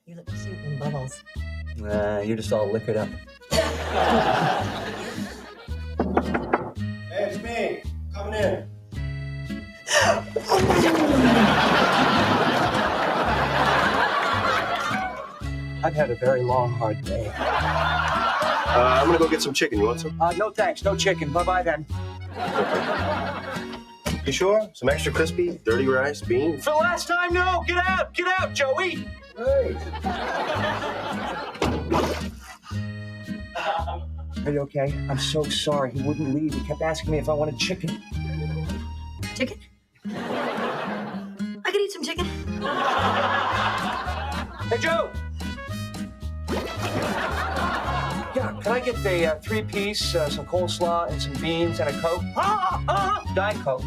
You look cute in bubbles. You're just all liquored up. Hey, it's me. Coming in. I've had a very long, hard day. I'm gonna go get some chicken. You want some? No thanks, no chicken. Bye-bye then. You sure? Some extra crispy, dirty rice, beans? For the last time, no! Get out, Joey! Hey. Are you okay? I'm so sorry. He wouldn't leave. He kept asking me if I wanted chicken. Chicken? I could eat some chicken. Hey, Joe! Yeah, can I get the 3-piece, some coleslaw, and some beans, and a Coke? Diet Coke.